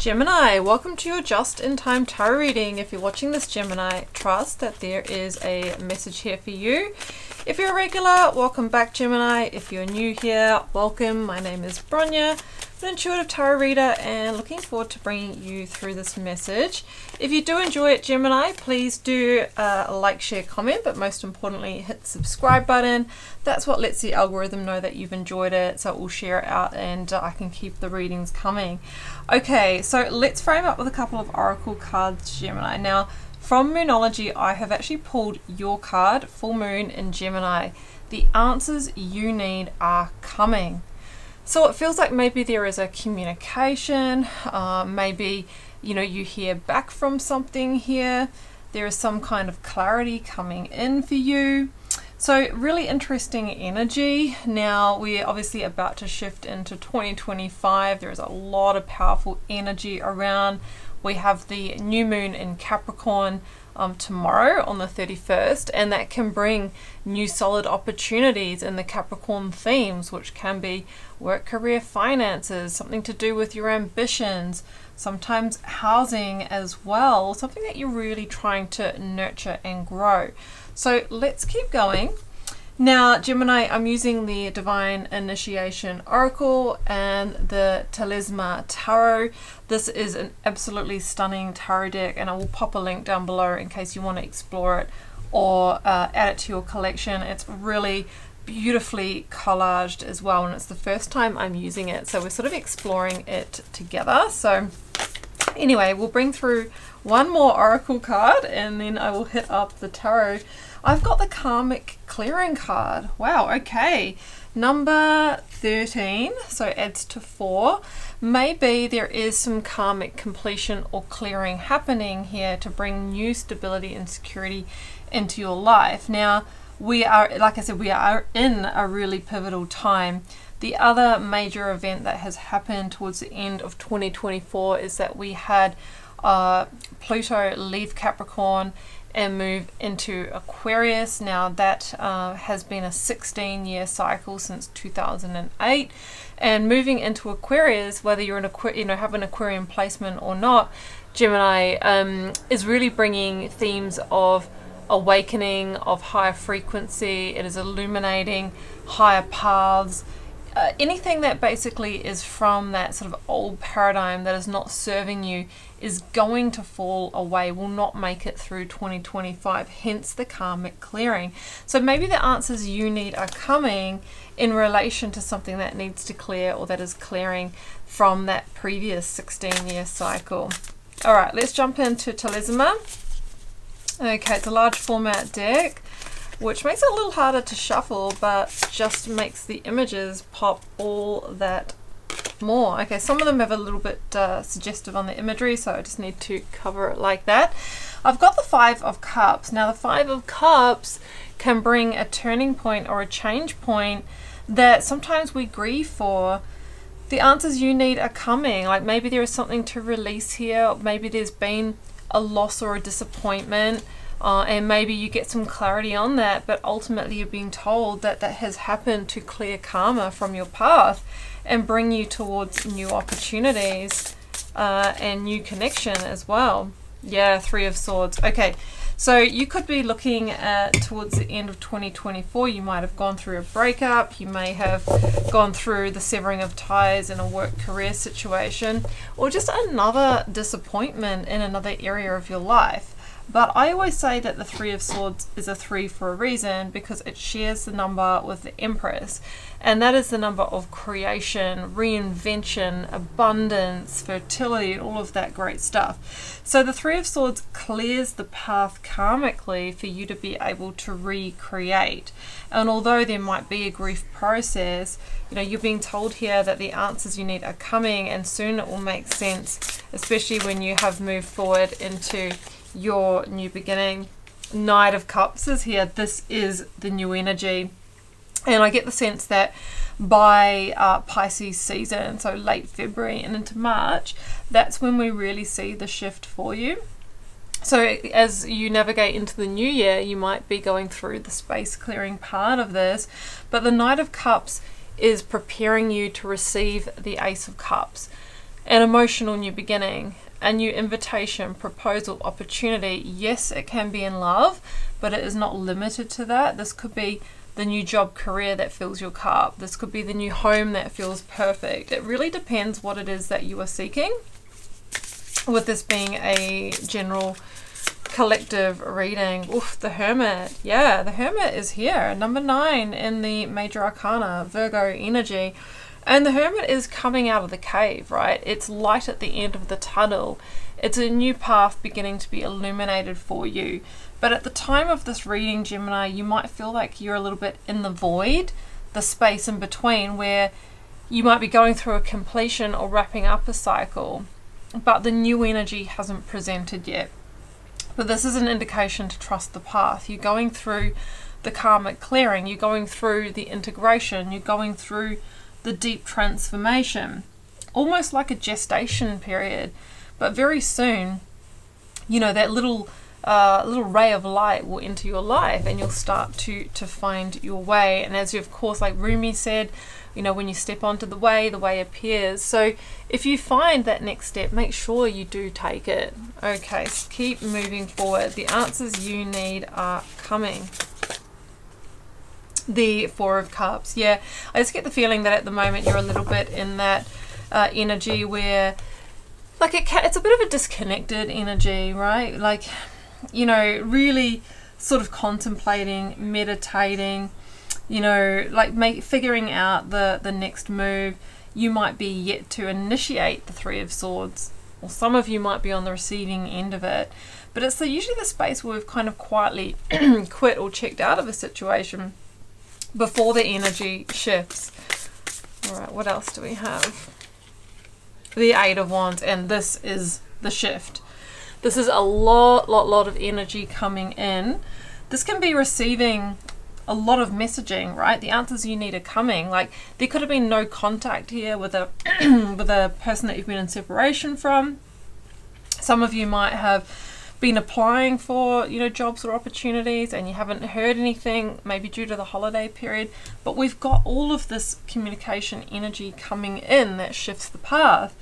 Gemini, welcome to your just-in-time tarot reading. If you're watching this, Gemini, trust that there is a message here for you. If you're a regular, welcome back, Gemini. If you're new here, welcome. My name is BRONYA, an intuitive tarot reader, and looking forward to bringing you through this message. If you do enjoy it, Gemini, please do like, share, comment, but most importantly, hit the subscribe button. That's what lets the algorithm know that you've enjoyed it, so it will share it out and I can keep the readings coming. Okay, so let's frame up with a couple of oracle cards, Gemini. Now, from Moonology, I have actually pulled your card, Full Moon in Gemini. The answers you need are coming. So it feels like maybe there is a communication, maybe, you hear back from something here. There is some kind of clarity coming in for you. So really interesting energy. Now we're obviously about to shift into 2025. There is a lot of powerful energy around. We have the new moon in Capricorn tomorrow on the 31st, and that can bring new solid opportunities in the Capricorn themes, which can be work, career, finances, something to do with your ambitions, sometimes housing as well, something that you're really trying to nurture and grow. So let's keep going. Now, Gemini, I'm using the Divine Initiation Oracle and the Talisman Tarot. This is an absolutely stunning tarot deck, and I will pop a link down below in case you want to explore it or add it to your collection. It's really beautifully collaged as well, and it's the first time I'm using it, so we're sort of exploring it together. So anyway, we'll bring through one more oracle card and then I will hit up the tarot. I've got the Karmic clearing card. Wow, okay. Number 13, so adds to 4. Maybe there is some karmic completion or clearing happening here to bring new stability and security into your life. Now, we are, like I said, we are in a really pivotal time. The other major event that has happened towards the end of 2024 is that we had Pluto leave Capricorn and move into Aquarius. Now that has been a 16-year cycle since 2008, and moving into Aquarius, whether you're an have an Aquarian placement or not, Gemini, is really bringing themes of awakening, of higher frequency. It is illuminating higher paths. Anything that basically is from that sort of old paradigm that is not serving you is going to fall away, will not make it through 2025, hence the karmic clearing. So maybe the answers you need are coming in relation to something that needs to clear or that is clearing from that previous 16-year cycle. All right, let's jump into Talisman. Okay, it's a large format deck, which makes it a little harder to shuffle, but just makes the images pop all that more. Okay, some of them have a little bit suggestive on the imagery, so I just need to cover it like that. I've got the Five of Cups. Now, the Five of Cups can bring a turning point or a change point that sometimes we grieve for. The answers you need are coming. Like maybe there is something to release here. Maybe there's been a loss or a disappointment. And maybe you get some clarity on that, but ultimately you're being told that that has happened to clear karma from your path and bring you towards new opportunities and new connection as well. Yeah, Three of Swords. Okay, so you could be looking at towards the end of 2024. You might have gone through a breakup. You may have gone through the severing of ties in a work career situation, or just another disappointment in another area of your life. But I always say that the Three of Swords is a 3 for a reason, because it shares the number with the Empress, and that is the number of creation, reinvention, abundance, fertility, and all of that great stuff. So the Three of Swords clears the path karmically for you to be able to recreate. And although there might be a grief process, you're being told here that the answers you need are coming, and soon it will make sense, especially when you have moved forward into your new beginning. Knight of Cups is here. This is the new energy, and I get the sense that by Pisces season, so late February and into March, that's when we really see the shift for you. So as you navigate into the new year, you might be going through the space clearing part of this, but the Knight of Cups is preparing you to receive the Ace of Cups. an emotional new beginning, a new invitation, proposal, opportunity. Yes, it can be in love, but it is not limited to that. This could be the new job, career that fills your cup. This could be the new home that feels perfect. It really depends what it is that you are seeking, with this being a general collective reading. Oof, the Hermit. Yeah, the Hermit is here. Number 9 in the Major Arcana, Virgo energy. And the Hermit is coming out of the cave, right? It's light at the end of the tunnel. It's a new path beginning to be illuminated for you. But at the time of this reading, Gemini, you might feel like you're a little bit in the void, the space in between, where you might be going through a completion or wrapping up a cycle, but the new energy hasn't presented yet. But this is an indication to trust the path. You're going through the karmic clearing, you're going through the integration, you're going through the deep transformation, almost like a gestation period. But very soon, you know, that little ray of light will enter your life, and you'll start to find your way. And as you, of course, like Rumi said, you know, when you step onto the way appears. So if you find that next step, make sure you do take it. Okay, so keep moving forward. The answers you need are coming. The Four of Cups. Yeah, I just get the feeling that at the moment you're a little bit in that energy where, like, it's a bit of a disconnected energy, right? Like, you know, really sort of contemplating, meditating, you know, like figuring out the next move. You might be yet to initiate the Three of Swords, or some of you might be on the receiving end of it. But it's usually the space where we've kind of quietly quit or checked out of a situation before the energy shifts. All right, what else do we have? The Eight of Wands, and this is the shift. This is a lot of energy coming in. This can be receiving a lot of messaging, right? The answers you need are coming. Like, there could have been no contact here with a with a person that you've been in separation from. Some of you might have been applying for, you know, jobs or opportunities, and you haven't heard anything, maybe due to the holiday period. But we've got all of this communication energy coming in that shifts the path.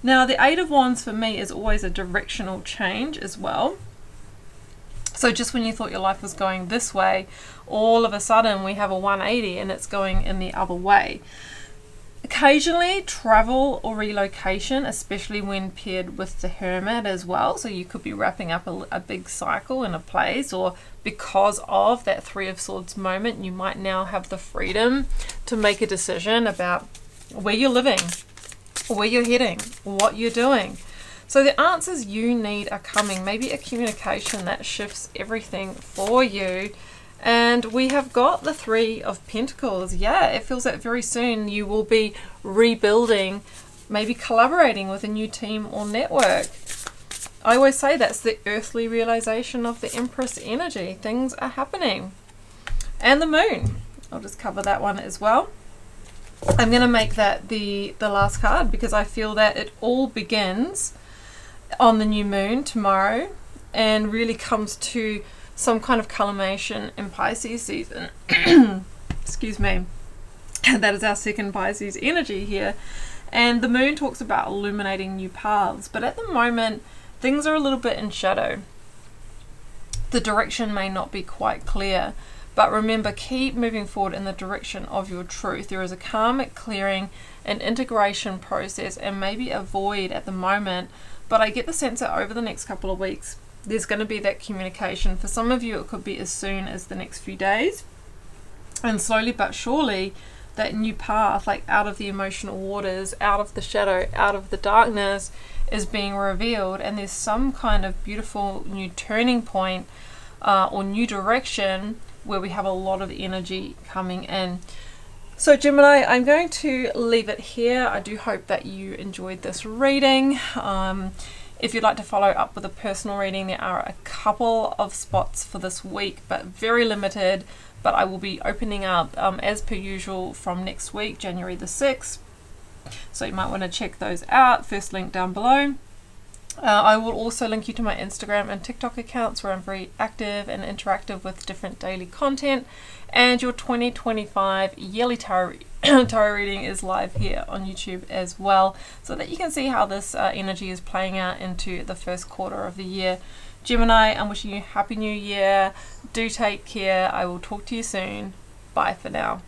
Now, the Eight of Wands for me is always a directional change as well. So just when you thought your life was going this way, all of a sudden we have a 180 and it's going in the other way. Occasionally travel or relocation, especially when paired with the Hermit as well. So you could be wrapping up a big cycle in a place, or because of that Three of Swords moment, you might now have the freedom to make a decision about where you're living, where you're heading, what you're doing. So the answers you need are coming. Maybe a communication that shifts everything for you. And we have got the Three of Pentacles. Yeah, it feels that very soon you will be rebuilding, maybe collaborating with a new team or network. I always say that's the earthly realization of the Empress energy. Things are happening. And the Moon. I'll just cover that one as well. I'm going to make that the last card, because I feel that it all begins on the new moon tomorrow and really comes to some kind of culmination in Pisces season. Excuse me. That is our second Pisces energy here. And the moon talks about illuminating new paths, but at the moment things are a little bit in shadow. The direction may not be quite clear, but remember, keep moving forward in the direction of your truth. There is a karmic clearing, an integration process, and maybe a void at the moment. But I get the sense that over the next couple of weeks, there's going to be that communication. For some of you, it could be as soon as the next few days. And slowly but surely, that new path, like out of the emotional waters, out of the shadow, out of the darkness, is being revealed. And there's some kind of beautiful new turning point or new direction where we have a lot of energy coming in. So Gemini, I'm going to leave it here. I do hope that you enjoyed this reading. If you'd like to follow up with a personal reading, there are a couple of spots for this week, but very limited. But I will be opening up as per usual from next week, January the 6th. So you might want to check those out. First link down below. I will also link you to my Instagram and TikTok accounts where I'm very active and interactive with different daily content. And your 2025 yearly tarot reading is live here on YouTube as well, so that you can see how this energy is playing out into the first quarter of the year. Gemini, I'm wishing you a happy new year. Do take care. I will talk to you soon. Bye for now.